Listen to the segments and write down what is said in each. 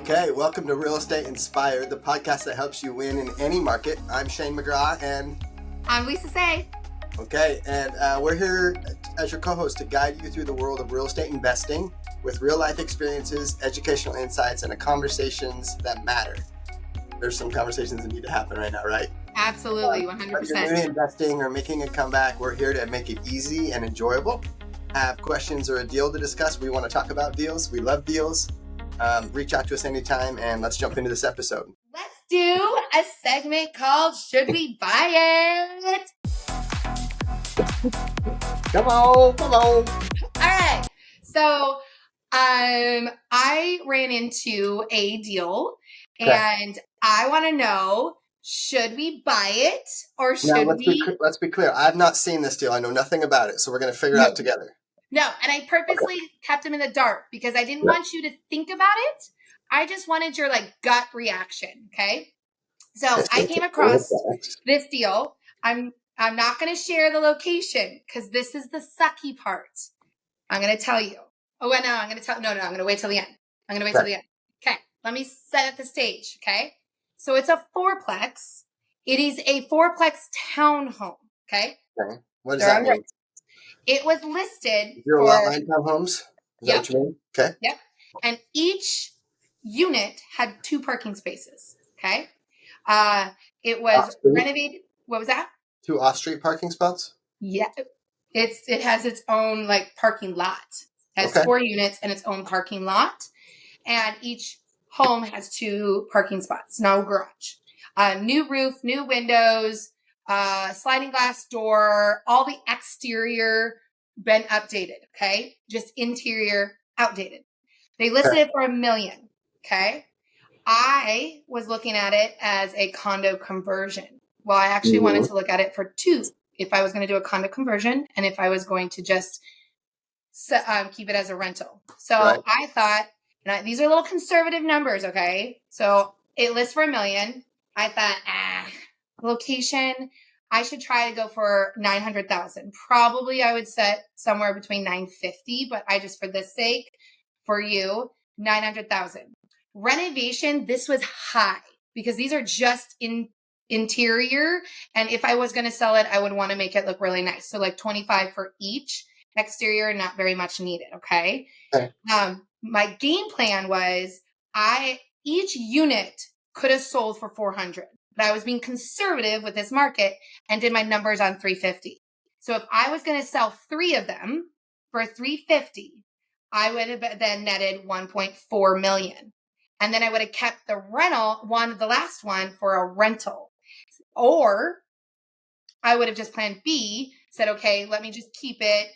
Okay, welcome to Real Estate Inspired, the podcast that helps you win in any market. I'm Shane McGraw, and I'm Lesa Say. Okay, and we're here as your co-host to guide you through the world of real estate investing with real-life experiences, educational insights, and the conversations that matter. There's some conversations that need to happen right now, right? Absolutely, 100%. Whether you're new to investing or making a comeback, we're here to make it easy and enjoyable. Have questions or a deal to discuss? We want to talk about deals. We love deals. Reach out to us anytime, and let's jump into this episode. Let's do a segment called Should We Buy It? Come on. All right. So I ran into a deal, and I want to know, should we buy it or should we? Let's be clear. I've not seen this deal. I know nothing about it, so we're going to figure it out together. No, and I purposely kept him in the dark because I didn't want you to think about it. I just wanted your gut reaction. Okay. So I came across this deal. I'm not going to share the location because this is the sucky part. I'm going to tell you. Oh, no, I'm going to tell. No, I'm going to wait till the end. Okay. Let me set up the stage. Okay. So it's a fourplex. It is a fourplex townhome. Okay. What does that mean? It was listed for lot line townhomes. Is that what you mean? Okay. Yep. And each unit had 2 parking spaces. Okay. It was renovated. What was that? 2 off-street parking spots? Yeah. It has its own parking lot. It has 4 units and its own parking lot. And each home has 2 parking spots, no garage. New roof, new windows, sliding glass door, all the exterior been updated. Okay. Just interior outdated. They listed it for $1 million. Okay. I was looking at it as a condo conversion. Well, I actually wanted to look at it for 2 if I was going to do a condo conversion and if I was going to just keep it as a rental. So I thought, these are little conservative numbers. Okay. So it lists for $1 million. I thought, location, I should try to go for 900,000. Probably I would set somewhere between 950, but I just, for this sake, for you, 900,000. Renovation, this was high because these are just interior. And if I was going to sell it, I would want to make it look really nice. So 25 for each. Exterior, not very much needed. Okay. My game plan was each unit could have sold for 400. But I was being conservative with this market and did my numbers on 350. So if I was going to sell 3 of them for 350, I would have then netted 1.4 million. And then I would have kept the the last one for a rental. Or I would have just planned B, said, okay, let me just keep it.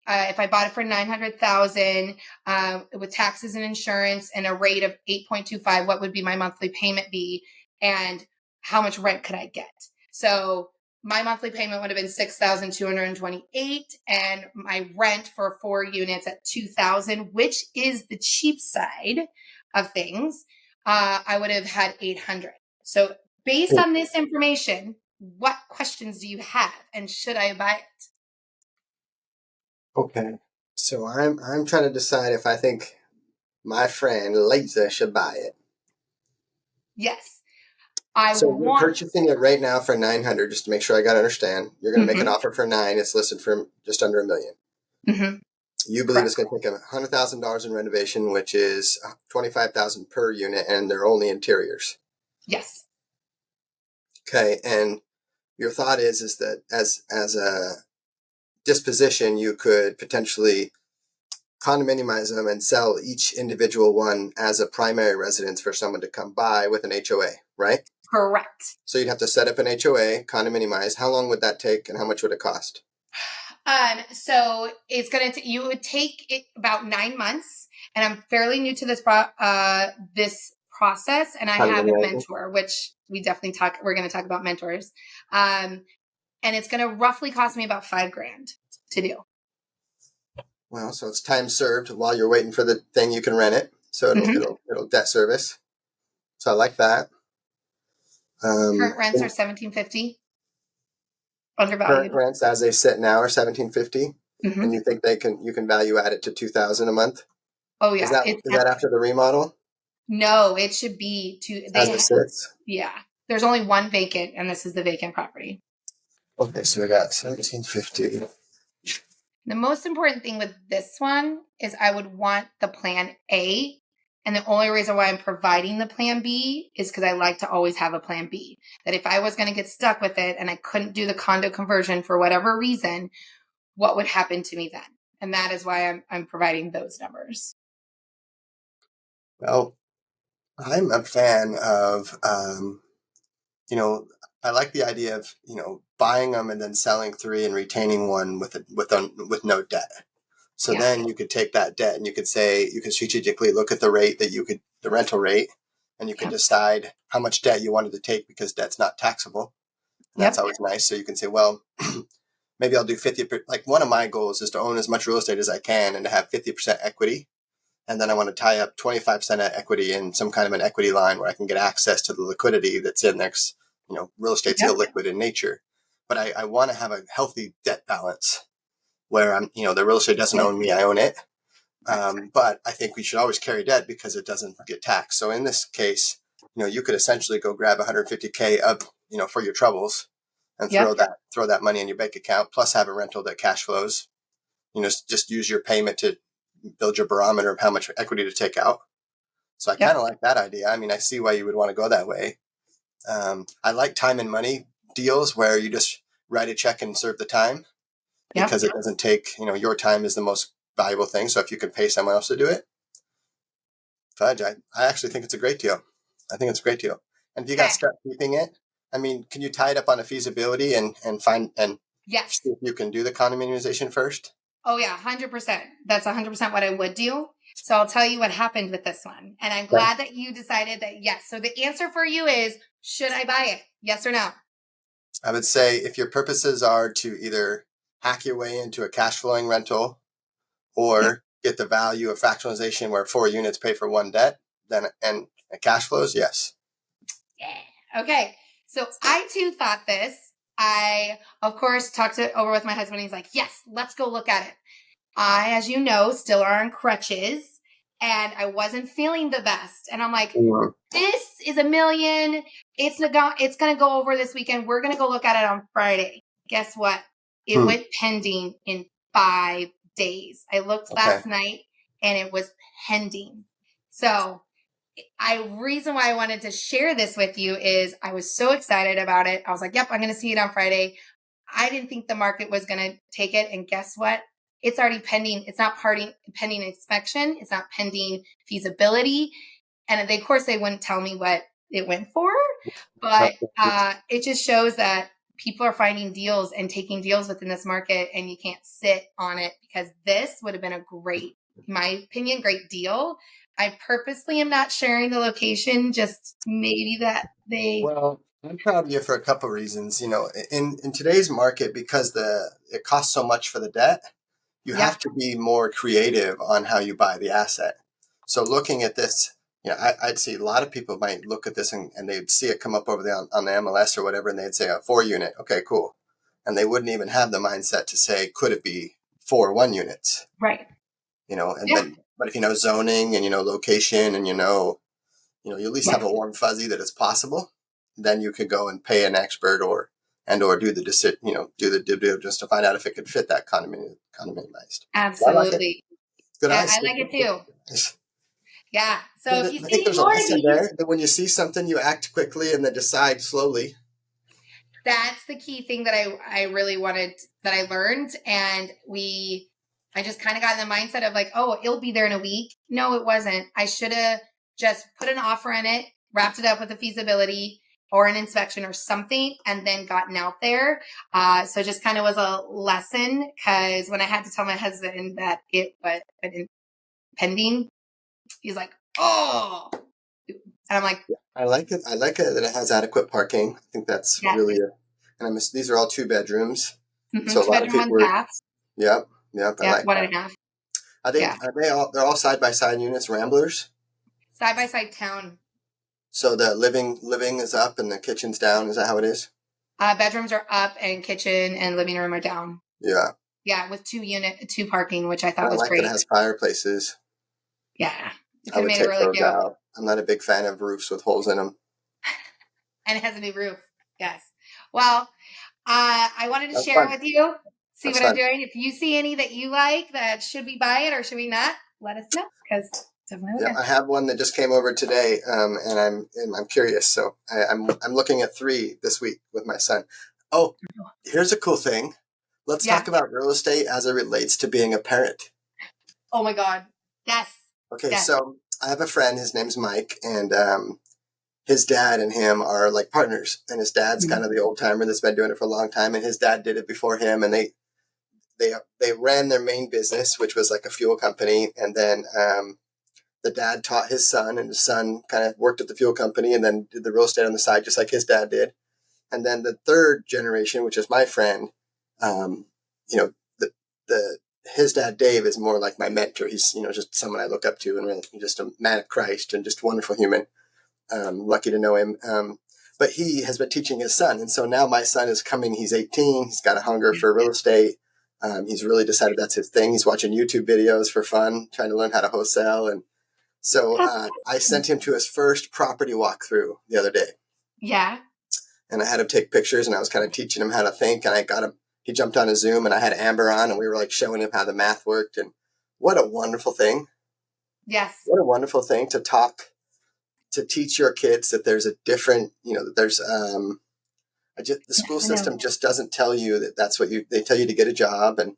If I bought it for 900,000 with taxes and insurance and a rate of 8.25, what would be my monthly payment be? And how much rent could I get? So my monthly payment would have been $6,228 and my rent for 4 units at $2,000, which is the cheap side of things. I would have had 800. So based on this information, what questions do you have and should I buy it? Okay. So I'm trying to decide if I think my friend Lesa should buy it. Yes. You're purchasing it right now for 900, just to make sure I got to understand. You're going to make an offer for 9. It's listed for just under $1 million. Mm-hmm. You believe it's going to take $100,000 in renovation, which is $25,000 per unit, and they're only interiors. Yes. Okay. And your thought is that as a disposition, you could potentially condominiumize them and sell each individual one as a primary residence for someone to come by with an HOA, right? Correct. So you'd have to set up an HOA, condominiumize. How long would that take and how much would it cost? So it's you would take it about 9 months, and I'm fairly new to this process, and I have a mentor, which we're going to talk about mentors. And it's going to roughly cost me about $5,000 to do. Well, so it's time served while you're waiting for the thing. You can rent it, so it'll debt service. So I like that. Current rents are $1,750. Undervalued. Current rents as they sit now are $1,750, and you think you can value add it to $2,000 a month? Oh yeah. Is that after the remodel? No, it should be two. As it sits. Yeah. There's only one vacant, and this is the vacant property. Okay, so we got 1750. The most important thing with this one is I would want the plan A. And the only reason why I'm providing the plan B is because I like to always have a plan B. That if I was going to get stuck with it and I couldn't do the condo conversion for whatever reason, what would happen to me then? And that is why I'm providing those numbers. Well, I'm a fan of, I like the idea of, buying them and then selling 3 and retaining 1 with no debt. So then you could take that debt and you could strategically look at the rate the rental rate, and you can decide how much debt you wanted to take because debt's not taxable. And that's always nice. So you can say, well, maybe I'll do 50. Like one of my goals is to own as much real estate as I can and to have 50% equity. And then I want to tie up 25% of equity in some kind of an equity line where I can get access to the liquidity that's in there. Real estate's illiquid in nature, but I want to have a healthy debt balance where the real estate doesn't own me, I own it. But I think we should always carry debt because it doesn't get taxed. So in this case, you could essentially go grab 150K up, for your troubles and throw that money in your bank account, plus have a rental that cash flows. Just use your payment to build your barometer of how much equity to take out. So I kind of like that idea. I mean, I see why you would want to go that way. I like time and money deals where you just write a check and serve the time because it doesn't take, your time is the most valuable thing. So if you can pay someone else to do it, fudge, I actually think it's a great deal. I think it's a great deal. And if you got stuck keeping it, I mean, can you tie it up on a feasibility and see if you can do the condominiumization first? Oh yeah, 100%. That's 100% what I would do. So I'll tell you what happened with this one. And I'm glad that you decided that yes. So the answer for you is, should I buy it? Yes or no? I would say if your purposes are to either hack your way into a cash flowing rental or get the value of fractionalization where 4 units pay for 1 debt, and cash flows, yes. Yeah. Okay. So I too thought this. I, of course, talked it over with my husband. He's like, yes, let's go look at it. I, as you know, still are on crutches and I wasn't feeling the best. And I'm like, this is $1 million. It's going to go over this weekend. We're going to go look at it on Friday. Guess what? It went pending in 5 days. I looked last night and it was pending. So reason why I wanted to share this with you is I was so excited about it. I was like, yep, I'm going to see it on Friday. I didn't think the market was going to take it. And guess what? It's already pending. It's not pending inspection. It's not pending feasibility. And of course, they wouldn't tell me what it went for. But it just shows that people are finding deals and taking deals within this market, and you can't sit on it because this would have been a great, in my opinion, great deal. I purposely am not sharing the location, just maybe that they... Well, I'm proud of you for a couple of reasons. In today's market, because it costs so much for the debt, you have to be more creative on how you buy the asset. So looking at this, I'd see a lot of people might look at this and they'd see it come up over on the MLS or whatever, and they'd say a 4 unit. Okay, cool. And they wouldn't even have the mindset to say, could it be 4 1 units? Right. But if you know zoning and location and you at least have a warm fuzzy that it's possible, then you could go and pay an expert or do the do the due diligence to find out if it could fit that condominiumized. Absolutely. Good eyes. I like it too. Yeah. So if you I think there's a lesson there that when you see something, you act quickly and then decide slowly. That's the key thing that I really wanted, that I learned. And I just kind of got in the mindset of like, oh, it'll be there in a week. No, it wasn't. I should have just put an offer in it, wrapped it up with a feasibility or an inspection or something, and then gotten out there. So it just kind of was a lesson, because when I had to tell my husband that it was pending, he's like, oh. And I'm like, I like it. I like it that it has adequate parking. I think that's really these are all 2 bedrooms. Mm-hmm. So 2 bedroom, 1 bath. Yep. I like 1.5. They're all side-by-side units, Ramblers? Side-by-side town. So the living is up and the kitchen's down. Is that how it is? Bedrooms are up and kitchen and living room are down. Yeah. Yeah, with 2 parking, which I thought was great. It has fireplaces. Yeah. I would take those out. not a big fan of roofs with holes in them. And it has a new roof. Yes. Well, I wanted to That's share it fun. with you. See That's what I'm fun. doing. If you see any that you like, that should we buy it or should we not? Let us know, because definitely Yeah, look I at. have one that just came over today, and I'm curious. So I'm looking at 3 this week with my son. Oh, here's a cool thing. Let's Yeah. talk about real estate as it relates to being a parent. Oh my God. Yes. Okay, Yes. so I have a friend. His name's Mike, and his dad and him are like partners. And his dad's kind of the old timer that's been doing it for a long time, and his dad did it before him. And they ran their main business, which was like a fuel company, and then the dad taught his son, and his son kind of worked at the fuel company and then did the real estate on the side, just like his dad did. And then the third generation, which is my friend, um, you know, the his dad Dave is more like my mentor. He's just someone I look up to, and really just a man of Christ and just a wonderful human. Lucky to know him. But he has been teaching his son, and so now my son is coming. He's 18. He's got a hunger for real estate. He's really decided that's his thing. He's watching YouTube videos for fun, trying to learn how to wholesale. And so I sent him to his first property walkthrough the other day. Yeah. And I had him take pictures, and I was kind of teaching him how to think. And I got him, he jumped on a Zoom, and I had Amber on, and we were like showing him how the math worked. And what a wonderful thing. Yes. What a wonderful thing to teach your kids that there's a different, that there's, the school system just doesn't tell you that that's what they tell you to get a job and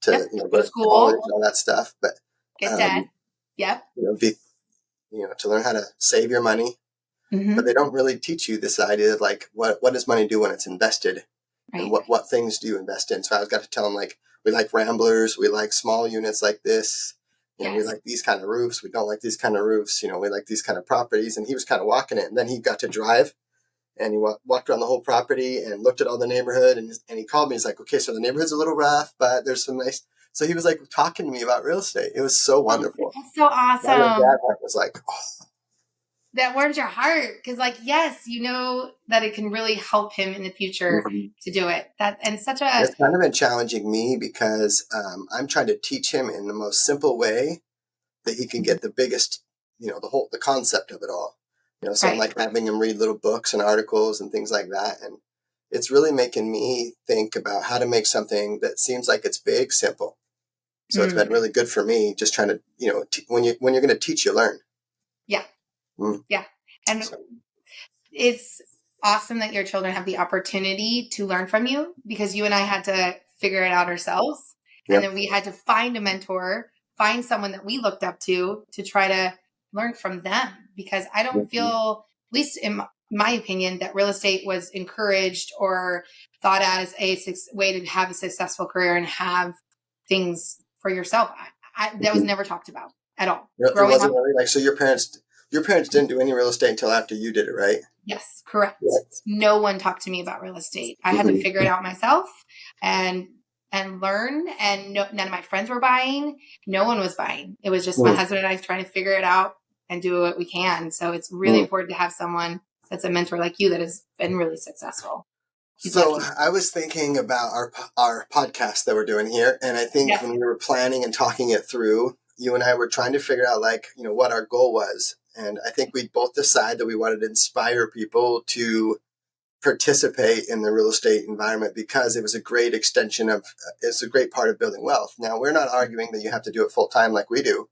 to, go to college and all that stuff. But, get that. Yep. To learn how to save your money. Mm-hmm. But they don't really teach you this idea of like, what does money do when it's invested? Right. And what things do you invest in? So I got to tell them, like, we like ramblers, we like small units like this. We like these kind of roofs. We don't like these kind of roofs. We like these kind of properties. And he was kind of walking it. And then he got to drive, and he walked around the whole property and looked at all the neighborhood. And he called me. He's like, okay, so the neighborhood's a little rough, but there's some nice. So he was like talking to me about real estate. It was so wonderful. That's so awesome. My dad was like, oh. That warms your heart, because, like, yes, that it can really help him in the future to do it. It's kind of been challenging me because I'm trying to teach him in the most simple way that he can get the biggest, the concept of it all. So I'm like having him read little books and articles and things like that, and it's really making me think about how to make something that seems like it's big simple. So it's been really good for me, just trying to, when you're going to teach, you learn. Yeah. Yeah. And it's awesome that your children have the opportunity to learn from you, because you and I had to figure it out ourselves. Yep. And then we had to find a mentor, find someone that we looked up to try to learn from them, because I don't feel, at least in my opinion, that real estate was encouraged or thought as a way to have a successful career and have things for yourself. That was never talked about at all. It wasn't really like, so your parents didn't do any real estate until after you did it, right? Yes, correct. Yes. No one talked to me about real estate. I had to figure it out myself and learn. And none of my friends were buying. No one was buying. It was just my husband and I trying to figure it out and do what we can. So it's really important to have someone that's a mentor like you that has been really successful. So I was thinking about our podcast that we're doing here, and I think when we were planning and talking it through, you and I were trying to figure out, like, what our goal was. And I think we both decided that we wanted to inspire people to participate in the real estate environment, because it was a great extension of, it's a great part of building wealth. Now, we're not arguing that you have to do it full time like we do,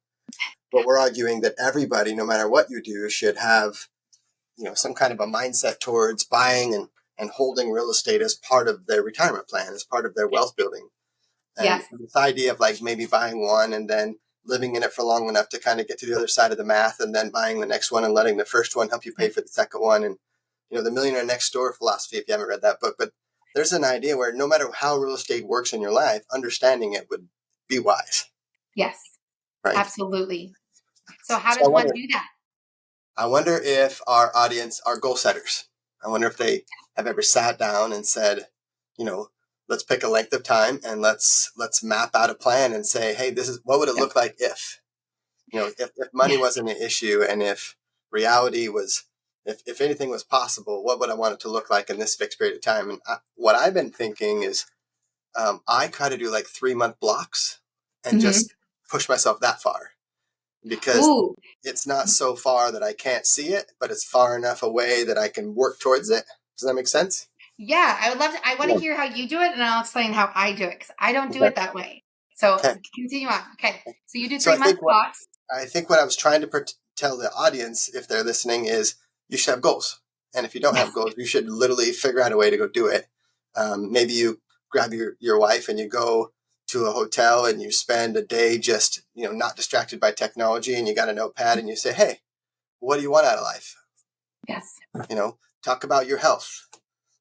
but we're arguing that everybody, no matter what you do, should have, some kind of a mindset towards buying and holding real estate as part of their retirement plan, as part of their wealth building. And this idea of, like, maybe buying one and then living in it for long enough to kind of get to the other side of the math, and then buying the next one and letting the first one help you pay for the second one. And, the Millionaire Next Door philosophy, if you haven't read that book, but there's an idea where no matter how real estate works in your life, understanding it would be wise. Yes, right? Absolutely. So how does one do that? I wonder if our audience are goal setters. I wonder if they have ever sat down and said, let's pick a length of time and let's map out a plan and say, hey, this is what would it look like if money wasn't an issue, and if reality was, if anything was possible, what would I want it to look like in this fixed period of time? And what I've been thinking is, I try to do like 3-month blocks and just push myself that far, because it's not so far that I can't see it, but it's far enough away that I can work towards it. Does that make sense? Yeah, I would love to. I want to hear how you do it, and I'll explain how I do it because I don't do Okay. it that way. So Okay. continue on. Okay, so you do So 3 month blocks. I think what I was trying to tell the audience, if they're listening, is you should have goals. And if you don't have Yes. goals, you should literally figure out a way to go do it. Maybe you grab your wife and you go to a hotel and you spend a day just, not distracted by technology, and you got a notepad and you say, hey, what do you want out of life? Yes. Talk about your health.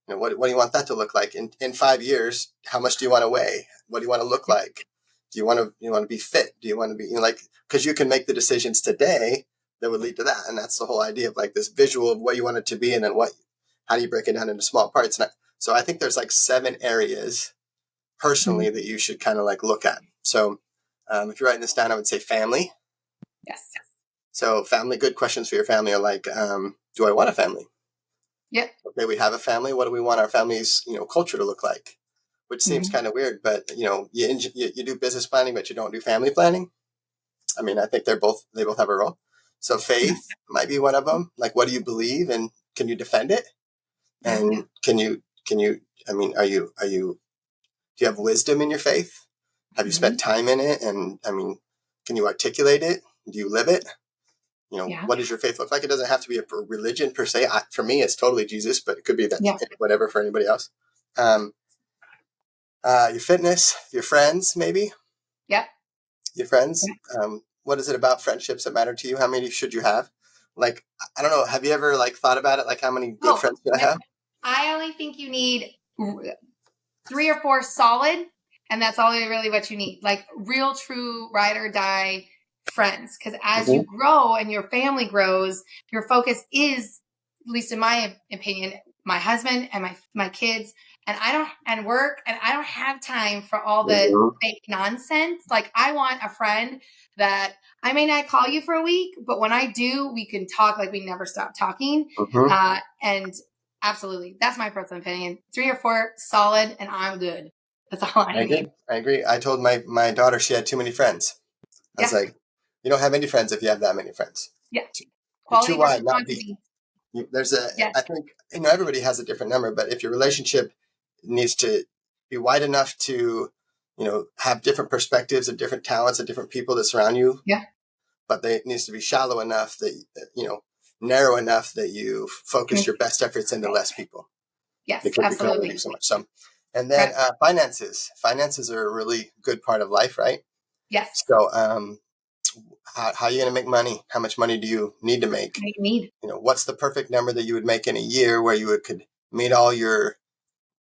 What do you want that to look like in 5 years? How much do you want to weigh? What do you want to look like? Do you want to be fit? Do you want to be, because you can make the decisions today that would lead to that. And that's the whole idea of like this visual of what you want it to be. And then how do you break it down into small parts? So I think there's like 7 areas personally that you should kind of like look at. So if you're writing this down, I would say family. Yes. So family, good questions for your family are like, do I want a family? Yep. Okay, we have a family. What do we want our family's, culture to look like? Which seems kind of weird, but you do business planning, but you don't do family planning. I mean, I think they both have a role. So faith might be one of them. Like, what do you believe, and can you defend it? And can you? I mean, do you have wisdom in your faith? Have you spent time in it? And I mean, can you articulate it? Do you live it? What does your faith look like? It doesn't have to be a religion per se. For me, it's totally Jesus, but it could be that whatever for anybody else. Your fitness, your friends, maybe. Yep. Your friends. What is it about friendships that matter to you? How many should you have? Like, I don't know. Have you ever like thought about it? Like, how many good friends should I have? I only think you need 3 or 4 solid, and that's all really what you need. Like real, true, ride or die friends. Because as you grow and your family grows, your focus is, at least in my opinion, my husband and my kids, and work, and I don't have time for all the fake nonsense. Like I want a friend that I may not call you for a week, but when I do, we can talk like we never stop talking. And absolutely, that's my personal opinion. 3 or 4 solid, and I'm good. That's all I need. I agree. I told my daughter she had too many friends. I was like, you don't have any friends if you have that many friends. Yeah. You're too Quality versus wide, not deep. quantity. I think, everybody has a different number, but if your relationship needs to be wide enough to, have different perspectives and different talents and different people that surround you. Yeah. But it needs to be shallow enough that, narrow enough that you focus your best efforts into less people. Yes, because absolutely. You can only do so much. So, and then finances. Finances are a really good part of life, right? Yes. So, how are you going to make money? How much money do you need to make? What do you need? What's the perfect number that you would make in a year where you could meet all your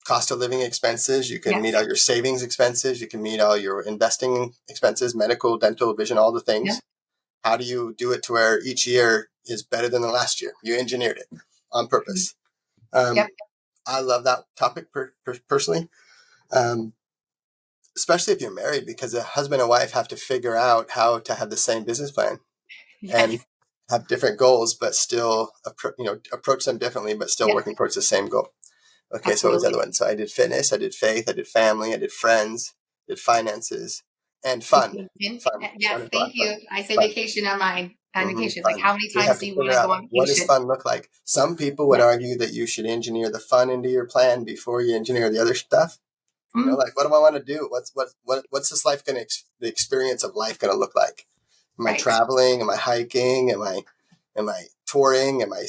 cost of living expenses? You can meet all your savings expenses. You can meet all your investing expenses, medical, dental, vision, all the things. Yeah. How do you do it to where each year is better than the last year? You engineered it on purpose. I love that topic personally. Especially if you're married, because a husband and wife have to figure out how to have the same business plan and have different goals, but still, approach them differently, but still working towards the same goal. Okay. Absolutely. So what was the other one? So I did fitness, I did faith, I did family, I did friends, I did finances, and fun. Yes, thank you. I say vacation on mine. On vacation, like how many times do you want to go on vacation? What does fun look like? Some people would argue that you should engineer the fun into your plan before you engineer the other stuff. Like, what do I want to do? What's this life the experience of life going to look like? Am I traveling? Am I hiking? Am I touring? Am I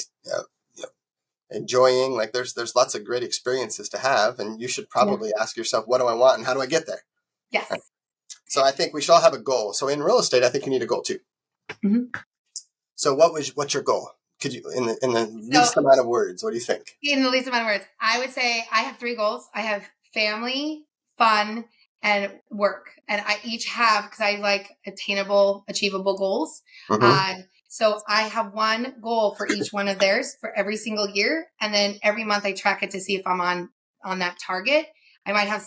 enjoying? Like, there's lots of great experiences to have, and you should probably ask yourself, what do I want, and how do I get there? Yes. Right? So I think we should all have a goal. So in real estate, I think you need a goal too. So what's your goal? Could you in the least amount of words? What do you think? In the least amount of words, I would say I have 3 goals. I have family, fun, and work, and I each have, because I like attainable, achievable goals. So I have one goal for each one of theirs for every single year, and then every month I track it to see if I'm on that target. I might have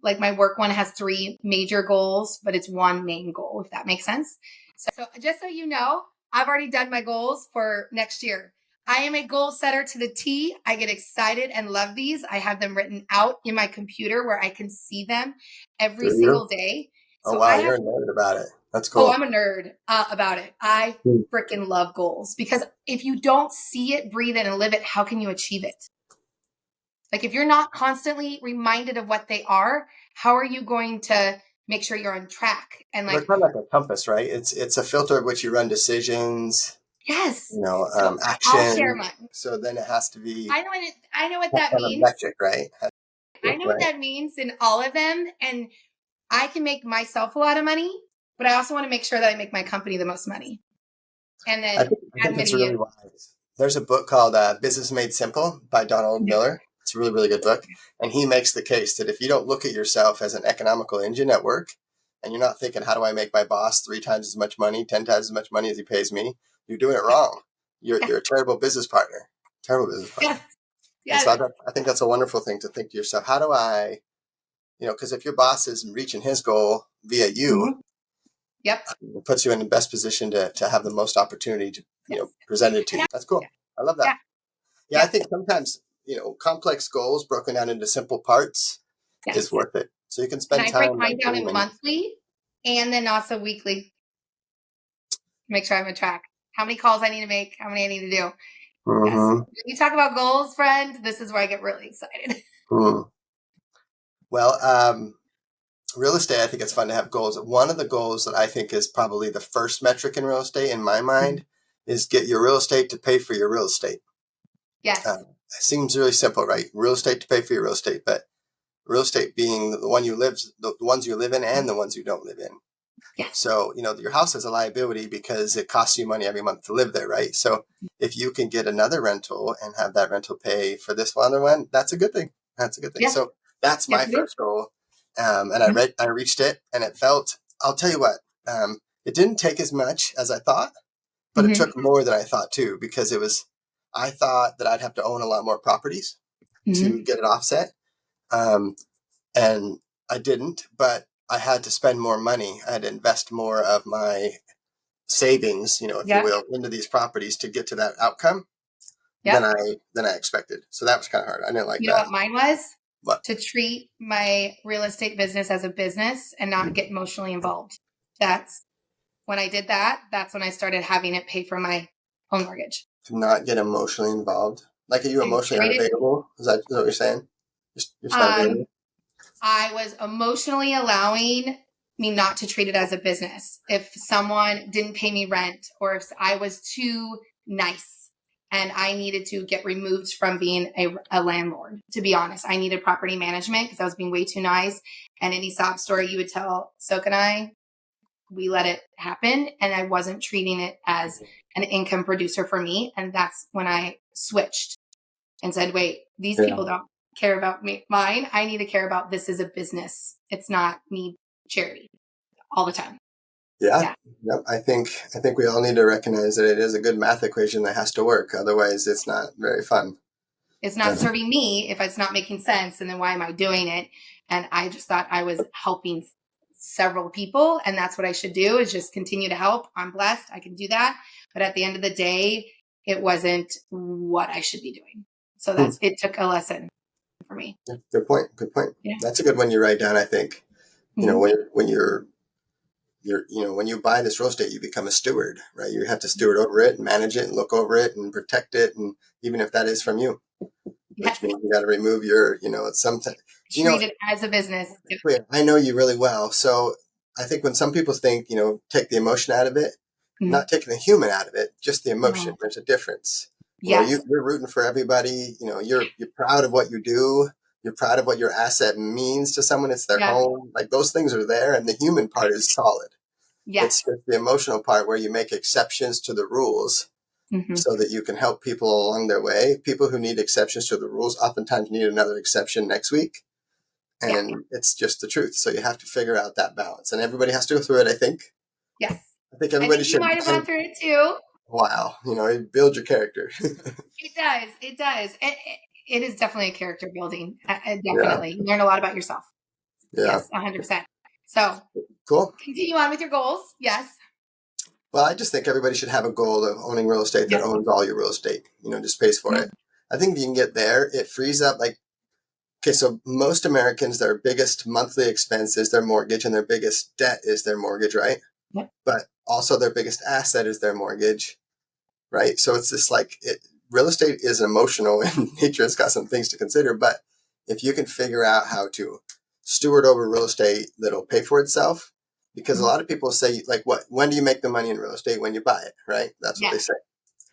like my work one has 3 major goals, but it's one main goal, if that makes sense. So just so you know, I've already done my goals for next year. I am a goal setter to the T. I get excited and love these. I have them written out in my computer where I can see them every single day. So wow, you're a nerd about it. That's oh, cool. I'm a nerd about it. I freaking love goals because if you don't see it, breathe it, and live it, how can you achieve it? Like if you're not constantly reminded of what they are, how are you going to make sure you're on track? And They're like, kind of like a compass, right? It's a filter of which you run decisions, yes. So I'll share action. mine. So then it has to be I know what that kind of means. metric, right? I know what Right. that means in all of them. And I can make myself a lot of money, but I also want to make sure that I make my company the most money. And I then think, I as think that's many really wise. There's a book called Business Made Simple by Donald Miller. It's a really, really good book. And he makes the case that if you don't look at yourself as an economical engine at work, and you're not thinking, how do I make my boss 3 times as much money, 10 times as much money as he pays me? You're doing it wrong. You're yes, a terrible business partner. Terrible business partner. yes, And so yes. I think that's a wonderful thing to think to yourself. How do I, because if your boss is reaching his goal via you, Mm-hmm. Yep. it puts you in the best position to have the most opportunity to, Yes. present it to And you. That's cool. I love that. yeah. Yeah, I Yeah. think sometimes, complex goals broken down into simple parts is Yes. worth it. So you can And spend I break time mine like down in dreaming. monthly and then also weekly. Make sure I'm on track. How many calls I need to make, how many I need to do. Yes. Mm-hmm. When you talk about goals, friend, this is where I get really excited. Mm. Well, real estate, I think it's fun to have goals. One of the goals that I think is probably the first metric in real estate, in my mind, is get your real estate to pay for your real estate. Yes. It seems really simple, right? Real estate to pay for your real estate, but real estate being the ones you live in and the ones you don't live in. Yes. So, your house is a liability because it costs you money every month to live there, right? So if you can get another rental and have that rental pay for this other one, that's a good thing. That's a good thing. Yes. So that's Yes, my it is. first goal. And I reached it and it felt, I'll tell you what, it didn't take as much as I thought, but it Mm-hmm. took more than I thought too, because I thought that I'd have to own a lot more properties Mm-hmm. to get it offset. Um, and I didn't, but I had to spend more money. I had to invest more of my savings, if you Yep. will, into these properties to get to that outcome Yep. than I expected. So that was kind of hard. I didn't like You know that. what mine was? But To treat my real estate business as a business and not get emotionally involved. That's when I did that. That's when I started having it pay for my home mortgage. to not get emotionally involved. Like, are you To emotionally treat it. unavailable? Is that what you're saying? Just not Um, available? I was emotionally allowing me not to treat it as a business. If someone didn't pay me rent or if I was too nice and I needed to get removed from being a landlord, to be honest, I needed property management because I was being way too nice. And any sob story you would tell Soak and I, we let it happen. And I wasn't treating it as an income producer for me. And that's when I switched and said, wait, these Yeah. people don't care about mine. I need to care about this as a business. It's not me charity all the time. Yeah. Yeah. Yep. I think we all need to recognize that it is a good math equation that has to work. Otherwise, it's not very fun. It's not serving me if it's not making sense. And then why am I doing it? And I just thought I was helping several people. And that's what I should do is just continue to help. I'm blessed. I can do that. But at the end of the day, it wasn't what I should be doing. So it took a lesson for me. Yeah, good point. Good point. Yeah. That's a good one you write down, I think. Mm-hmm. When when you buy this real estate, you become a steward, right? You have to steward over it and manage it and look over it and protect it. And even if that is from you, Yes. which means you got to remove it's something, Treat it as a business. I know you really well. So I think when some people think, take the emotion out of it, not taking the human out of it, just the emotion, No. there's a difference. Yes. You're rooting for everybody. You're proud of what you do. You're proud of what your asset means to someone. It's their Yeah. home. Like those things are there. And the human part is solid. Yes. It's just the emotional part where you make exceptions to the rules Mm-hmm. so that you can help people along their way. People who need exceptions to the rules oftentimes need another exception next week. And it's just the truth. So you have to figure out that balance. And everybody has to go through it, I think. Yes. I think I everybody think you should. might have gone through it too. Wow. Build your character. It does. It does. It is definitely a character building. Yeah. Definitely. You learn a lot about yourself. Yeah. Yes, 100%. So Cool. continue on with your goals. Yes. Well, I just think everybody should have a goal of owning real estate that Yes. owns all your real estate, just pays for it. I think if you can get there, it frees up, like, Okay, so most Americans, their biggest monthly expense is their mortgage, and their biggest debt is their mortgage, right? Yep. But also their biggest asset is their mortgage, right? So it's just like real estate is emotional in nature. It's got some things to consider, but if you can figure out how to steward over real estate that'll pay for itself, because a lot of people say, like, when do you make the money in real estate? When you buy it, right? That's what they say.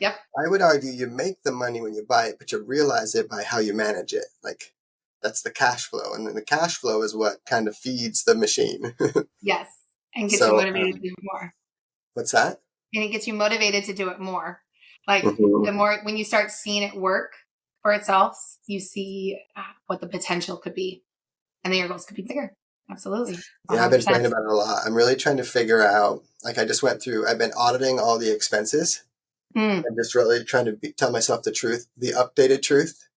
Yep. I would argue you make the money when you buy it, but you realize it by how you manage it. Like, that's the cash flow. And then the cash flow is what kind of feeds the machine. Yes. And gets you So, motivated to do it more. what's that? And it gets you motivated to do it more. Like the more, when you start seeing it work for itself, you see what the potential could be. And then your goals could be bigger. Absolutely. 100%. Yeah, I've been praying about it a lot. I'm really trying to figure out, like, I've been auditing all the expenses. I'm just really trying to tell myself the truth, the updated truth,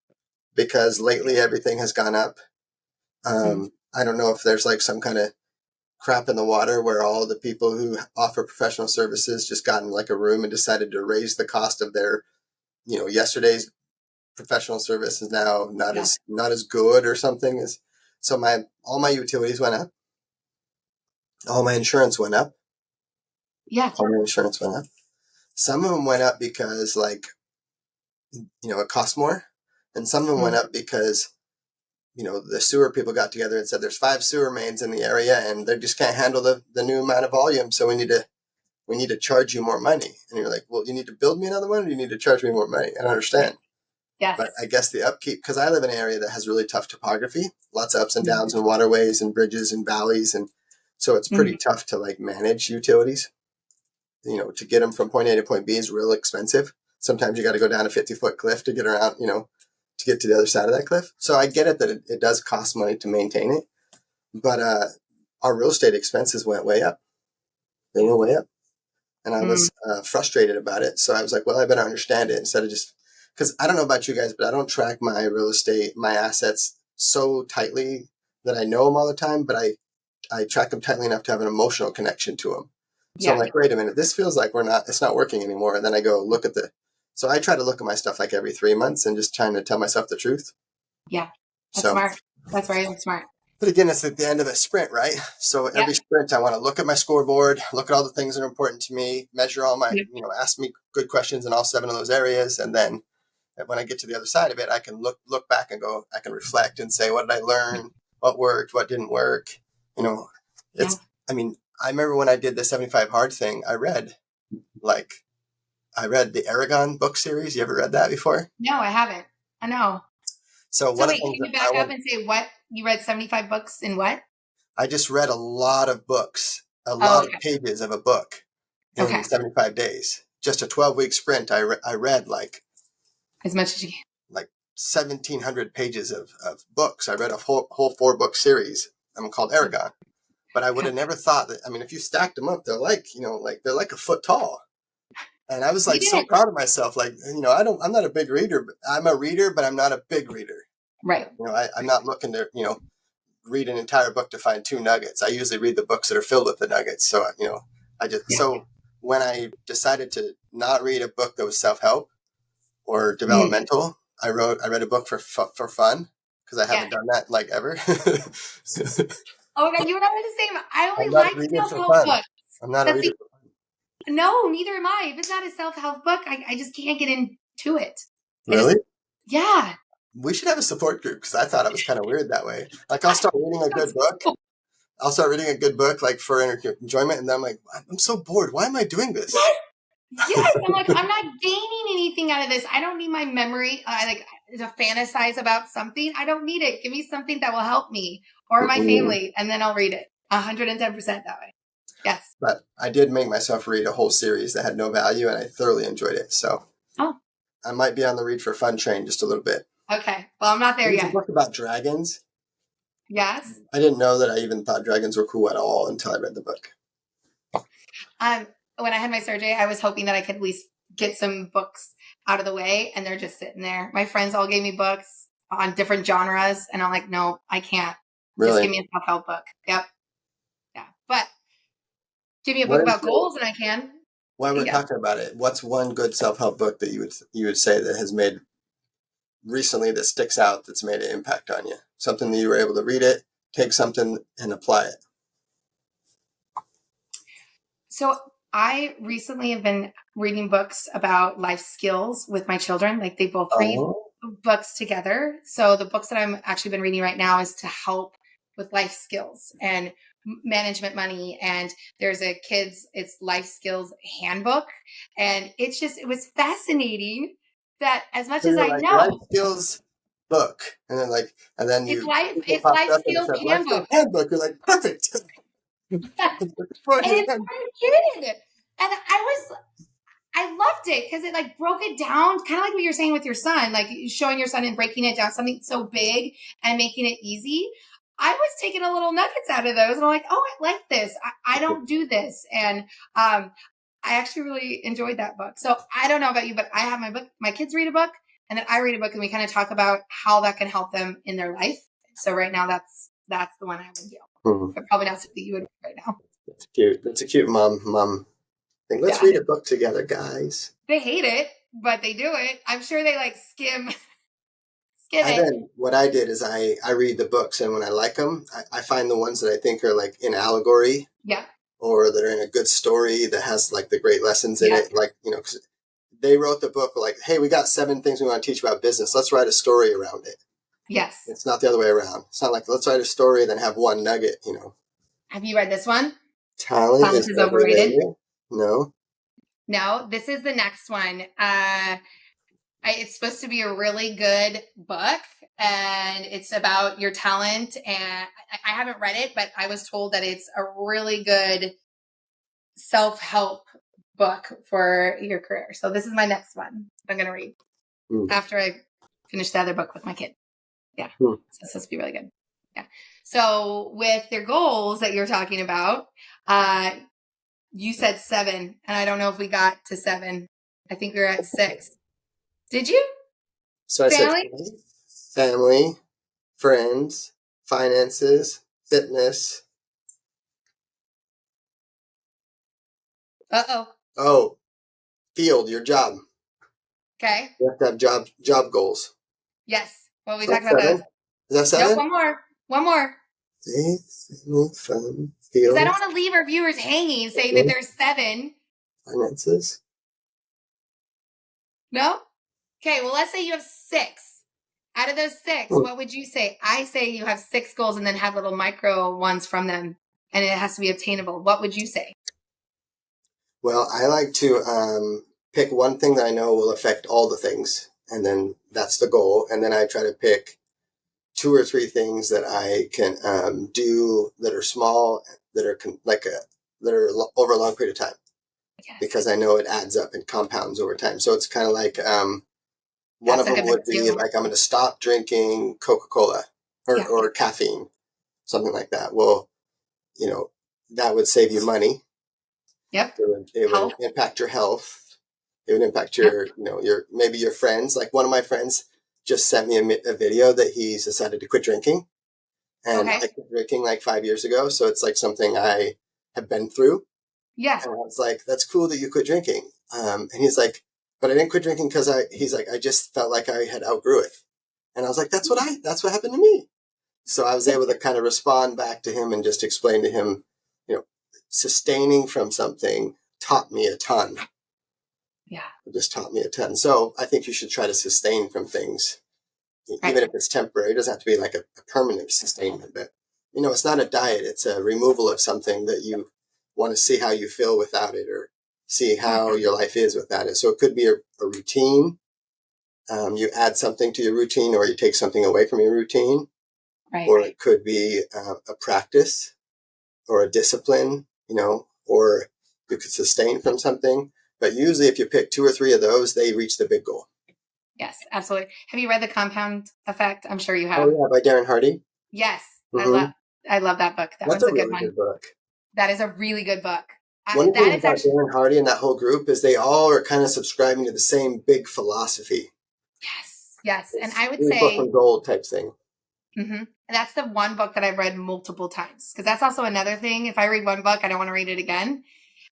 because lately everything has gone up. I don't know if there's like some kind of crap in the water where all the people who offer professional services just got in like a room and decided to raise the cost of their, yesterday's professional service is now not as good or something. So all my utilities went up, all my insurance went up. Yeah. All my insurance went up. Some of them went up because, like, it cost more, and some of them went up because the sewer people got together and said there's 5 sewer mains in the area and they just can't handle the new amount of volume, so we need to charge you more money. And you're like, well, you need to build me another one, or you need to charge me more money? I don't understand. Yes. But I guess the upkeep, because I live in an area that has really tough topography, lots of ups and downs and waterways and bridges and valleys, and so it's pretty tough to like manage utilities. To get them from point A to point B is real expensive. Sometimes you got to go down a 50-foot cliff to get around, to get to the other side of that cliff. So I get it that it does cost money to maintain it, but our real estate expenses went way up. They went way up, and I was frustrated about it. So I was like, well, I better understand it instead of just, because I don't know about you guys, but I don't track my real estate, my assets so tightly that I know them all the time, but I track them tightly enough to have an emotional connection to them. So I'm like, wait a minute, this feels like it's not working anymore. And then I go look at so I try to look at my stuff like every 3 months and just trying to tell myself the truth. Yeah. That's smart. That's very smart. But again, it's at the end of a sprint, right? So every sprint, I want to look at my scoreboard, look at all the things that are important to me, measure all my, ask me good questions in all 7 of those areas. And then when I get to the other side of it, I can look back and go, I can reflect and say, what did I learn? What worked? What didn't work? I remember when I did the 75 hard thing, I read the Aragon book series. You ever read that before? No, I haven't. I know. So wait, can you back up and say what? You read 75 books in what? I just read a lot of books, a lot of pages of a book in 75 days. Just a 12-week sprint. I read like as much as you can. Like 1,700 pages of books. I read a whole 4-book series called Aragon. But I would have never thought that. I mean, if you stacked them up, they're like, they're like a foot tall. And I was like so proud of myself. Like, I'm not a big reader. But I'm a reader, but I'm not a big reader. Right. I'm not looking to, read an entire book to find 2 nuggets. I usually read the books that are filled with the nuggets. So, so when I decided to not read a book that was self-help or developmental, I read a book for fun, because I haven't done that like ever. Oh my God, you and I are the same. I only like self-help books. I'm not a reader for fun. No, neither am I. If it's not a self-help book, I just can't get into it. Really? Yeah. We should have a support group, because I thought I was kind of weird that way. Like, I'll start reading a good book. Like for enjoyment, and then I'm like, I'm so bored. Why am I doing this? Yes, I'm like, I'm not gaining anything out of this. I don't need my memory to fantasize about something. I don't need it. Give me something that will help me or my family, and then I'll read it. 110% that way. Yes. But I did make myself read a whole series that had no value, and I thoroughly enjoyed it. So I might be on the read for fun train just a little bit. Okay. Well, I'm not there yet. There's a book about dragons. Yes. I didn't know that I even thought dragons were cool at all until I read the book. When I had my surgery, I was hoping that I could at least get some books out of the way, and they're just sitting there. My friends all gave me books on different genres, and I'm like, no, I can't. Really? Just give me a self-help book. Yep. Yeah. But give me a book about goals, and I can. While we're talking about it, what's one good self-help book that you would say that has made recently that sticks out that's made an impact on you? Something that you were able to read it, take something and apply it. So I recently have been reading books about life skills with my children. Like they both read books together. So the books that I'm actually been reading right now is to help with life skills and management money. And there's a it's life skills handbook. And it was fascinating that as much So as you're I like life know, skills book, and then it it's popped life up and it skills said life skills handbook. handbook. You're like, perfect. And it's for a kid. And I loved it because it like broke it down, kind of like what you're saying with your son, like showing your son and breaking it down, something so big and making it easy. I was taking a little nuggets out of those and I'm like, oh, I like this. I don't do this. And I actually really enjoyed that book. So I don't know about you, but I have my book, my kids read a book and then I read a book and we kind of talk about how that can help them in their life. So right now that's the one I would do. But probably not something you would read right now. That's cute. That's a cute mom thing. Let's read a book together, guys. They hate it, but they do it. I'm sure they like skim it. Then what I did is I read the books, and when I like them, I find the ones that I think are like in allegory, or that are in a good story that has like the great lessons in it. Like, you know, 'cause they wrote the book like, hey, we got 7 things we want to teach about business. Let's write a story around it. Yes. It's not the other way around. It's not like let's write a story then have one nugget, you know. Have you read this one? Talent is overrated. No. No, this is the next one. It's supposed to be a really good book, and it's about your talent. And I haven't read it, but I was told that it's a really good self-help book for your career. So this is my next one I'm going to read after I finish the other book with my kid. Yeah. So it's supposed to be really good. Yeah. So with your goals that you're talking about, you said 7, and I don't know if we got to 7. I think we were at 6. Did you? So I said family, friends, finances, fitness. Oh, field, your job. Okay. You have to have job goals. Yes. Well, we talked about those. Is that 7? No, one more. Fun, because I don't want to leave our viewers hanging saying that there's 7. Finances. No? Okay, well, let's say you have 6. Out of those 6, what would you say? I say you have 6 goals and then have little micro ones from them, and it has to be obtainable. What would you say? Well, I like to pick one thing that I know will affect all the things, and then that's the goal. And then I try to pick 2 or 3 things that I can do that are small, that are over a long period of time, because I know it adds up and compounds over time. So it's kind of like one of them would be like, I'm going to stop drinking Coca-Cola or caffeine, something like that. Well, you know, that would save you money. Yep. It would impact your health. It would impact your, you know, maybe your friends. Like one of my friends just sent me a video that he's decided to quit drinking. And I quit drinking like 5 years ago. So it's like something I have been through. Yeah. And I was like, that's cool that you quit drinking. And he's like, but I didn't quit drinking because he's like, I just felt like I had outgrew it. And I was like, that's what happened to me. So I was able to kind of respond back to him and just explain to him, you know, sustaining from something taught me a ton. Yeah. It just taught me a ton. So I think you should try to sustain from things, even if it's temporary. It doesn't have to be like a permanent sustainment, but you know, it's not a diet. It's a removal of something that you want to see how you feel without it, or see how your life is without it. So it could be a routine. You add something to your routine, or you take something away from your routine. Or it could be a practice or a discipline, you know, or you could sustain from something. But usually if you pick 2 or 3 of those, they reach the big goal. Yes, absolutely. Have you read The Compound Effect? I'm sure you have. Oh, yeah, by Darren Hardy. Yes. Mm-hmm. I love that book. That's a really good book. That is a really good book. One thing about Darren Hardy and that whole group is they all are kind of subscribing to the same big philosophy. Yes. And I would say book and gold type thing. Mm-hmm. And that's the one book that I've read multiple times, because that's also another thing. If I read one book, I don't want to read it again.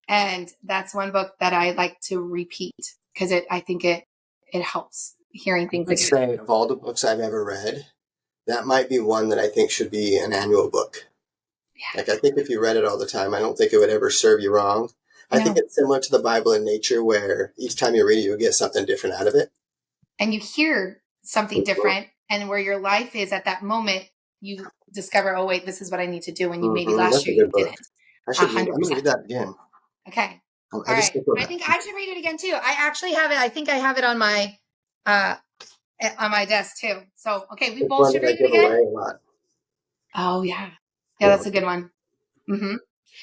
And that's one book that I like to repeat because I think it helps. hearing things Let's again. say of all the books I've ever read, that might be one that I think should be an annual book. Yeah. Like, I think if you read it all the time, I don't think it would ever serve you wrong. I think it's similar to the Bible in nature, where each time you read it, you'll get something different out of it. And you hear something different, and where your life is at that moment, you discover, oh wait, this is what I need to do. When you maybe last That's a year you good book. didn't. I should read it. I'm going to 100%. read that again. Okay. All I just right. think of I that. think I should read it again too. I actually have it. I think I have it on my desk too. So okay, we It's both one should that I read it give again. away a lot. Oh yeah, yeah, You that's know. a good one. Mm-hmm.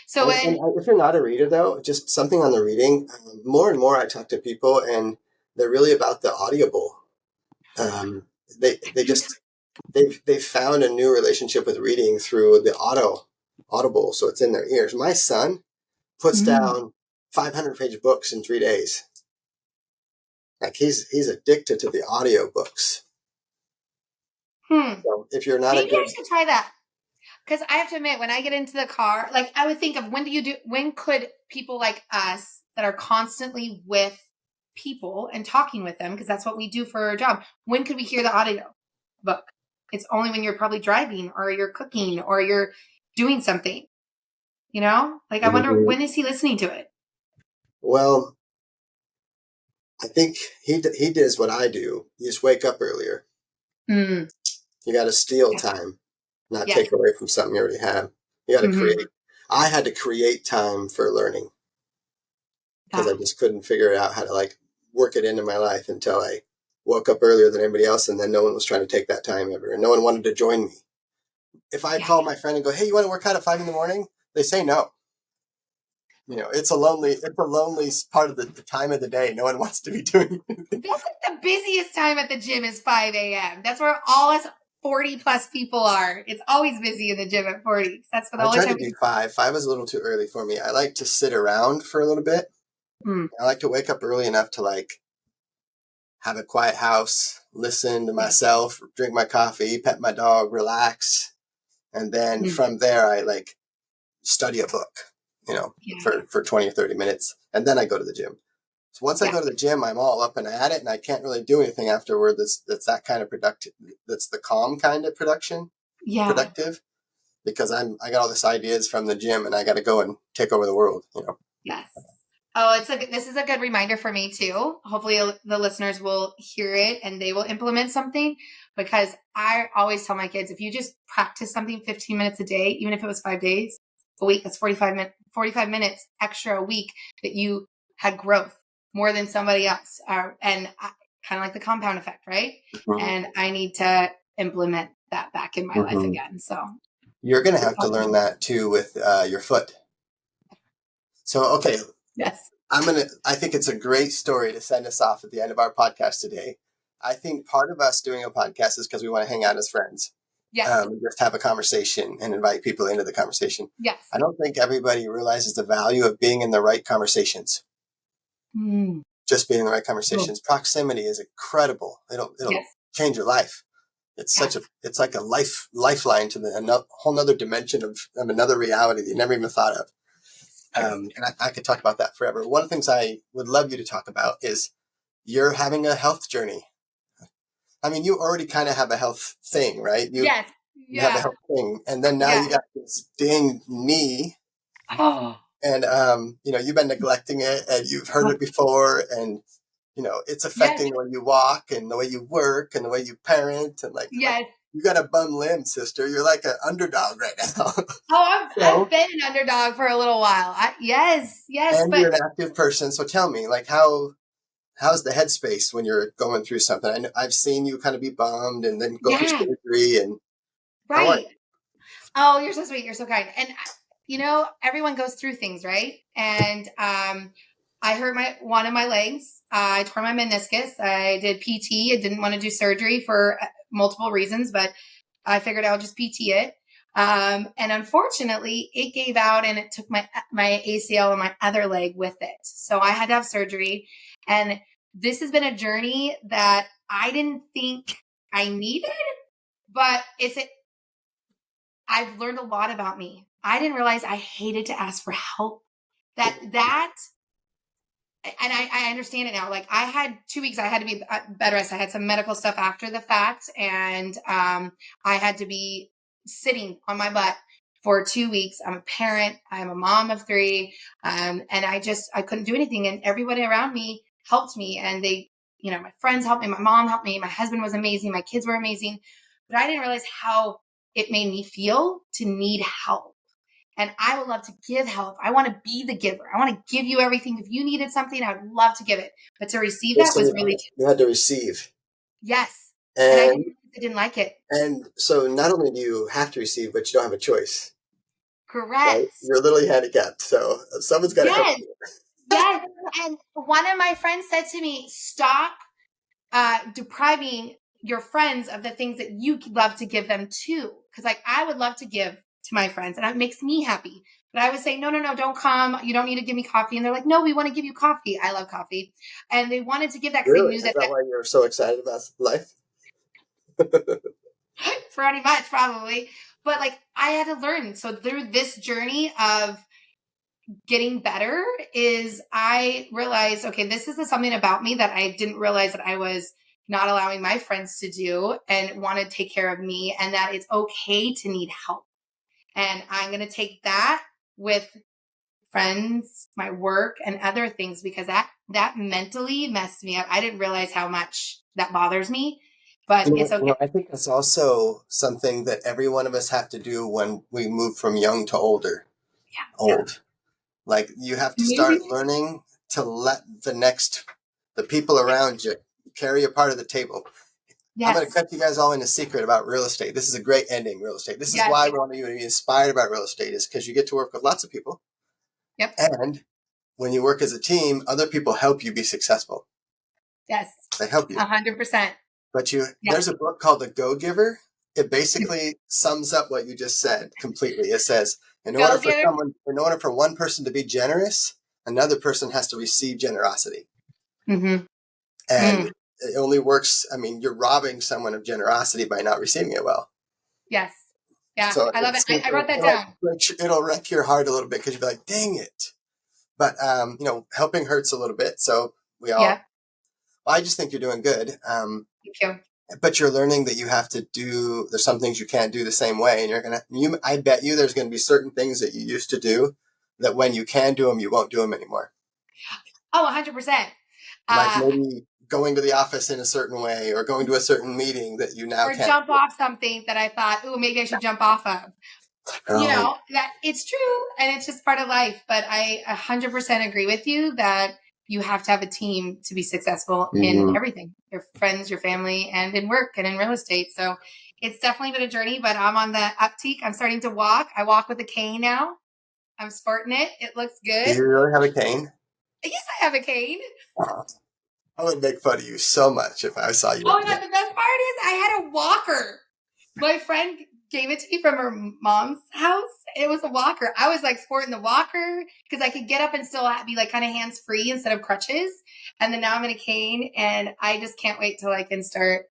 So when If you're not a reader, though, just something on the reading. More and more, I talk to people, and they're really about the audible. Um, they just they've found a new relationship with reading through the audible, so it's in their ears. My son puts down 500-page books in 3 days. Like, he's addicted to the audio books. So if you're not a maybe I good should try that. Because I have to admit, when I get into the car, like I would think of when could people like us that are constantly with people and talking with them, because that's what we do for our job, when could we hear the audio book? It's only when you're probably driving or you're cooking or you're doing something, Like, I wonder, when is he listening to it? Well, I think he does what I do. You just wake up earlier. Mm. You got to steal Yes. time, not Yes. take away from something you already have. You got to create. I had to create time for learning because I just couldn't figure out how to work it into my life until I woke up earlier than anybody else, and then no one was trying to take that time ever, and no one wanted to join me. If I call my friend and go, "Hey, you want to work out at 5 a.m?" They say no. It's a lonely part of the time of the day. No one wants to be doing it. That's like the busiest time at the gym is 5 a.m. That's where all us 40 plus people are. It's always busy in the gym at 40. That's for the I only tried time. to do 5. 5 is a little too early for me. I like to sit around for a little bit. I like to wake up early enough to have a quiet house, listen to myself, drink my coffee, pet my dog, relax. And then from there, I study a book, for 20 or 30 minutes. And then I go to the gym. So once I go to the gym, I'm all up and at it, and I can't really do anything afterward. That's that kind of productive. That's the calm kind of productive, because I got all these ideas from the gym, and I got to go and take over the world. Yes. Oh, this is a good reminder for me too. Hopefully the listeners will hear it and they will implement something, because I always tell my kids, if you just practice something 15 minutes a day, even if it was 5 days a week, that's 45 minutes extra a week that you had growth more than somebody else. And kind of like the compound effect, right? And I need to implement that back in my life again. So you're going to have to learn that too with your foot. So, okay. Yes. I think it's a great story to send us off at the end of our podcast today. I think part of us doing a podcast is because we want to hang out as friends. Yes. Just have a conversation and invite people into the conversation. Yes. I don't think everybody realizes the value of being in the right conversations. Just being in the right conversations. Proximity is incredible. It'll change your life. It's it's like a lifeline to a whole nother dimension of another reality that you never even thought of. And I could talk about that forever. One of the things I would love you to talk about is you're having a health journey. I mean, you already kind of have a health thing, right? You have a health thing. And then now you got this dang knee. Oh. And, you've been neglecting it, and you've heard it before. And, it's affecting the way you walk and the way you work and the way you parent. And you got a bum limb, sister. You're like an underdog right now. I've been an underdog for a little while. Yes. And you're an active person. So tell me, how's the headspace when you're going through something? I've seen you kind of be bummed and then go through surgery and right. Oh, you're so sweet. You're so kind. And everyone goes through things, right? And I hurt one of my legs. I tore my meniscus. I did PT. I didn't want to do surgery for multiple reasons, but I figured I'll just PT it. And unfortunately, it gave out, and it took my ACL and my other leg with it. So I had to have surgery. And this has been a journey that I didn't think I needed, but I've learned a lot about me. I didn't realize I hated to ask for help. That and I understand it now. Like I had 2 weeks, I had to be bed rest. I had some medical stuff after the fact, and I had to be sitting on my butt for 2 weeks. I'm a parent. I'm a mom of three, and I couldn't do anything. And everybody around me helped me, and my friends helped me. My mom helped me. My husband was amazing. My kids were amazing, but I didn't realize how it made me feel to need help. And I would love to give help. I want to be the giver. I want to give you everything. If you needed something, I'd love to give it. But to receive that So was really, you had to receive. yes. And And I didn't like it. and so not only do you have to receive, but you don't have a choice. Right? Correct. You're literally handicapped, so someone's got to help Yes. you. Yes. And one of my friends said to me, stop depriving your friends of the things that you love to give them too. Because like I would love to give to my friends, and it makes me happy. But I would say, no, don't come. You don't need to give me coffee. And they're like, no, we want to give you coffee. I love coffee. And they wanted to give that because they Really? knew Is that that why you're so excited about life? pretty much probably. But like I had to learn. So through this journey of getting better is I realized, okay, this is something about me that I didn't realize that I was not allowing my friends to do and want to take care of me, and that it's okay to need help. And I'm going to take that with friends, my work, and other things, because that mentally messed me up. I didn't realize how much that bothers me, but it's okay. I think that's also something that every one of us have to do when we move from young to old. Like you have to start learning to let the people around you carry a part of the table. I'm going to cut you guys all in a secret about real estate. This is a great ending, real estate. This is why I want you to be inspired about real estate, is because you get to work with lots of people. Yep. And when you work as a team, other people help you be successful. Yes. They help you. 100%. But there's a book called The Go-Giver. It basically sums up what you just said completely. It says, in order for one person to be generous, another person has to receive generosity. Mm-hmm. And it only works. I mean, you're robbing someone of generosity by not receiving it well. Yes. Yeah. So I love it. I wrote that down. It'll wreck your heart a little bit because you'll be like, dang it. But, helping hurts a little bit. So I just think you're doing good. Thank you. But you're learning that you have to there's some things you can't do the same way. And I bet you there's going to be certain things that you used to do that when you can do them, you won't do them anymore. Oh, 100%. Like maybe going to the office in a certain way or going to a certain meeting that you now can't. Or jump off something that I thought, oh, maybe I should jump off of. That it's true. And it's just part of life. But I 100% agree with you that you have to have a team to be successful in everything, your friends, your family, and in work and in real estate. So it's definitely been a journey, but I'm on the uptick. I'm starting to walk. I walk with a cane now. I'm sporting it. It looks good. Do you really have a cane? Yes, I have a cane. I would make fun of you so much if I saw you. Oh, yeah, the best part is I had a walker. My friend gave it to me from her mom's house. It was a walker. I was like sporting the walker because I could get up and still be like kind of hands free instead of crutches. And then now I'm in a cane, and I just can't wait till I can start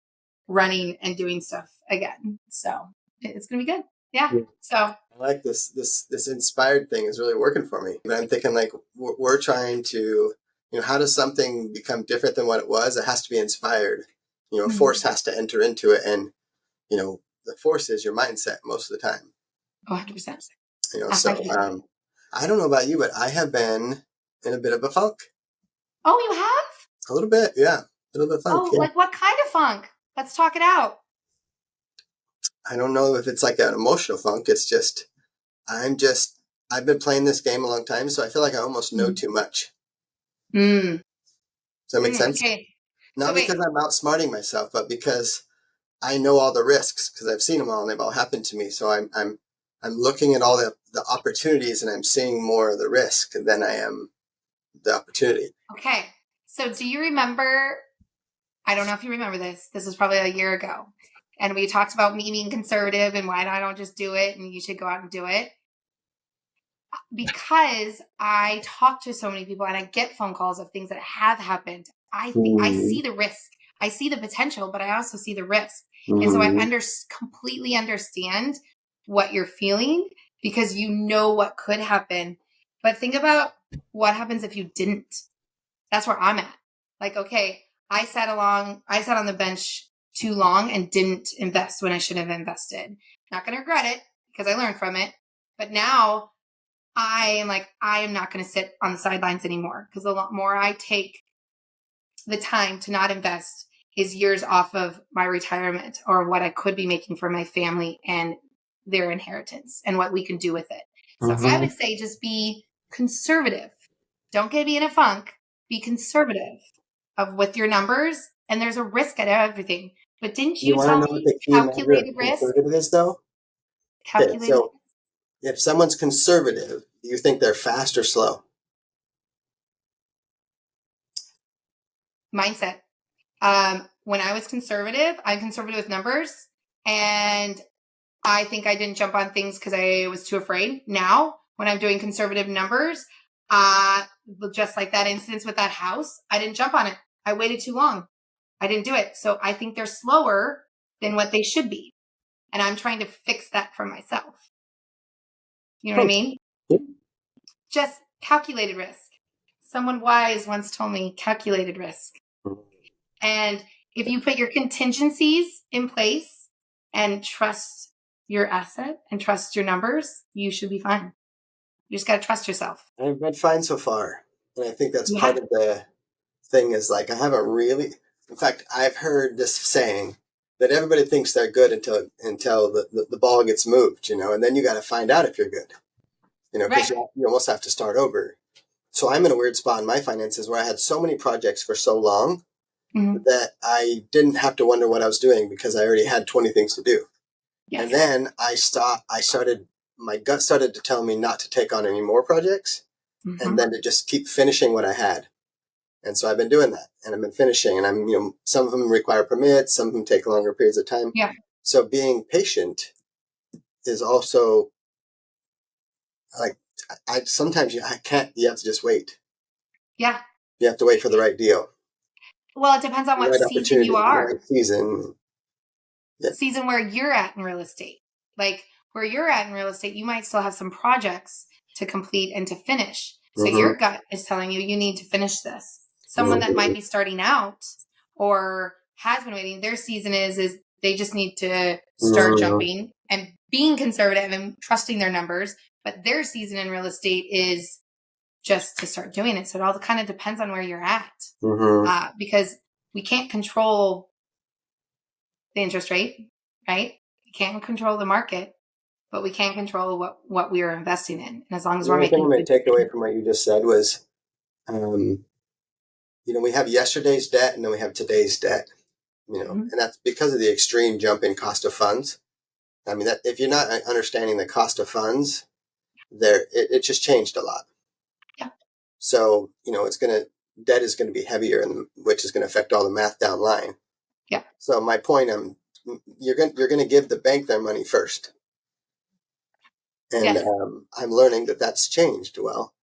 running and doing stuff again. So it's gonna be good. Yeah. So I like this inspired thing is really working for me. And I'm thinking like we're trying to, how does something become different than what it was? It has to be inspired. A force has to enter into it, and the force is your mindset most of the time. 100%. So I don't know about you, but I have been in a bit of a funk. Oh, you have? A little bit, yeah. A little bit of funk. Oh, like what kind of funk? Let's talk it out. I don't know if it's like an emotional funk. It's just, I've been playing this game a long time, so I feel like I almost know too much. Does that make sense? Okay. Not because I'm outsmarting myself, but because I know all the risks, because I've seen them all and they've all happened to me. So I'm looking at all the opportunities, and I'm seeing more of the risk than I am the opportunity. Okay. So do you remember, I don't know if you remember this. This was probably a year ago. And we talked about me being conservative and why I don't just do it and you should go out and do it. Because I talk to so many people and I get phone calls of things that have happened. I see the risk. I see the potential, but I also see the risk. And so I completely understand what you're feeling because you know what could happen. But think about what happens if you didn't. That's where I'm at. Like, okay, I sat on the bench too long and didn't invest when I should have invested. Not going to regret it because I learned from it. But now I am not going to sit on the sidelines anymore, because a lot more I take the time to not invest is years off of my retirement or what I could be making for my family and their inheritance and what we can do with it. So I would say just be conservative. Don't get me in a funk. Be conservative with your numbers. And there's a risk at everything. But didn't You you want to tell know what me the key measure of calculated risk? conservative is, though? Okay, Calculated so if someone's conservative, do you think they're fast or slow? mindset. When I was conservative, I'm conservative with numbers, and I think I didn't jump on things because I was too afraid. Now, when I'm doing conservative numbers, just like that instance with that house, I didn't jump on it. I waited too long. I didn't do it. So I think they're slower than what they should be. And I'm trying to fix that for myself. You know what I mean? Yeah. Just calculated risk. Someone wise once told me calculated risk. And if you put your contingencies in place and trust your asset and trust your numbers, you should be fine. You just got to trust yourself. I've been fine so far. And I think that's Yeah. part of the thing is like, I haven't really, in fact, I've heard this saying that everybody thinks they're good until the ball gets moved, and then you got to find out if you're good, because Right. you almost have to start over. So I'm in a weird spot in my finances where I had so many projects for so long that I didn't have to wonder what I was doing because I already had 20 things to do. Yes. And then my gut started to tell me not to take on any more projects and then to just keep finishing what I had. And so I've been doing that, and I've been finishing, and some of them require permits, some of them take longer periods of time. Yeah. So being patient is also like, sometimes you have to just wait. Yeah. You have to wait for the right deal. Well, it depends on what Right season you opportunity, are. right season. Yeah. Season where you're at in real estate. Like where you're at in real estate, you might still have some projects to complete and to finish. So your gut is telling you need to finish this. Someone that might be starting out or has been waiting, their season is they just need to start jumping and being conservative and trusting their numbers. But their season in real estate is just to start doing it. So it all kind of depends on where you're at, because we can't control the interest rate, right? We can't control the market, but we can control what we are investing in. And as long as we're making The only thing I'm going to take away from what you just said was, we have yesterday's debt and then we have today's debt, and that's because of the extreme jump in cost of funds. I mean, that if you're not understanding the cost of funds, it just changed a lot. Yeah. So, debt is going to be heavier, which is going to affect all the math down the line. Yeah. So my point, you're going to give the bank their money first. And yes. I'm learning that that's changed. Well,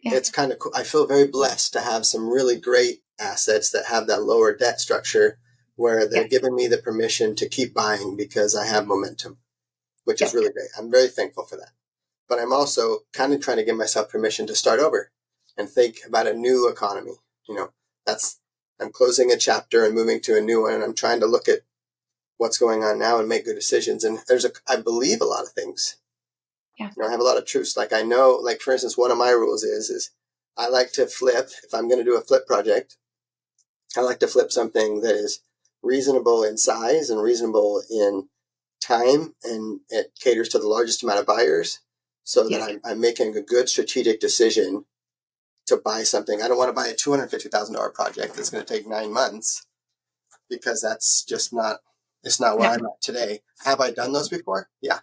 it's kind of cool. I feel very blessed to have some really great assets that have that lower debt structure where they're giving me the permission to keep buying because I have momentum, which is really great. I'm very thankful for that. But I'm also kind of trying to give myself permission to start over and think about a new economy. I'm closing a chapter and moving to a new one, and I'm trying to look at what's going on now and make good decisions. And I believe a lot of things. Yeah. I have a lot of truths. Like I know, like for instance, one of my rules is I like to flip. If I'm going to do a flip project, I like to flip something that is reasonable in size and reasonable in time, and it caters to the largest amount of buyers, so that I'm making a good strategic decision to buy something. I don't want to buy a $250,000 project that's going to take 9 months, because that's just it's not where I'm at today. Have I done those before? Yeah.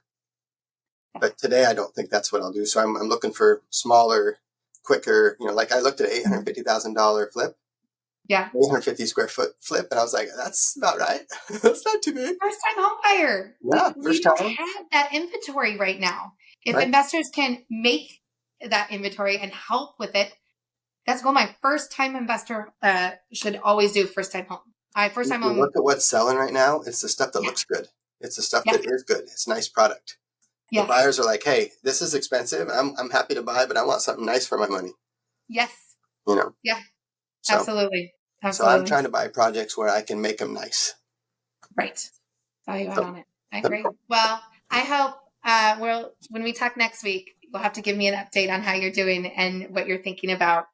But today I don't think that's what I'll do. So I'm looking for smaller, quicker, like I looked at $850,000 flip. Yeah. 850 square foot flip. And I was like, that's about right. That's not too big. First time home buyer. Yeah. We don't have that inventory right now. If investors can make that inventory and help with it, that's what my first time investor should always do. First time home. First time home. Look at what's selling right now. It's the stuff that looks good. It's the stuff that is good. It's a nice product. The buyers are like, hey, this is expensive. I'm happy to buy, but I want something nice for my money. Yes. Yeah. Absolutely. So I'm trying to buy projects where I can make them nice. Right. Value add on it. I agree. Well, I hope when we talk next week, you'll have to give me an update on how you're doing and what you're thinking about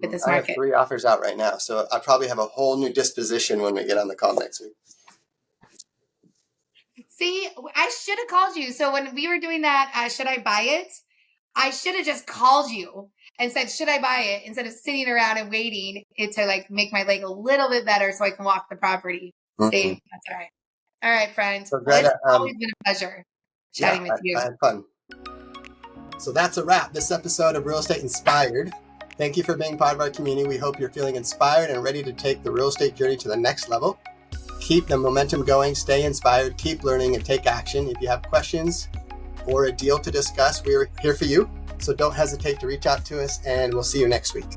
with this market. I have 3 offers out right now, so I probably have a whole new disposition when we get on the call next week. See, I should have called you. So when we were doing that, should I buy it? I should have just called you and said, should I buy it? Instead of sitting around and waiting it to like make my leg a little bit better so I can walk the property. See, that's all right. All right, friends. So Well, it's always been a pleasure chatting with you. I had fun. So that's a wrap. This episode of Real Estate Inspired. Thank you for being part of our community. We hope you're feeling inspired and ready to take the real estate journey to the next level. Keep the momentum going, stay inspired, keep learning, and take action. If you have questions or a deal to discuss, we're here for you. So don't hesitate to reach out to us, and we'll see you next week.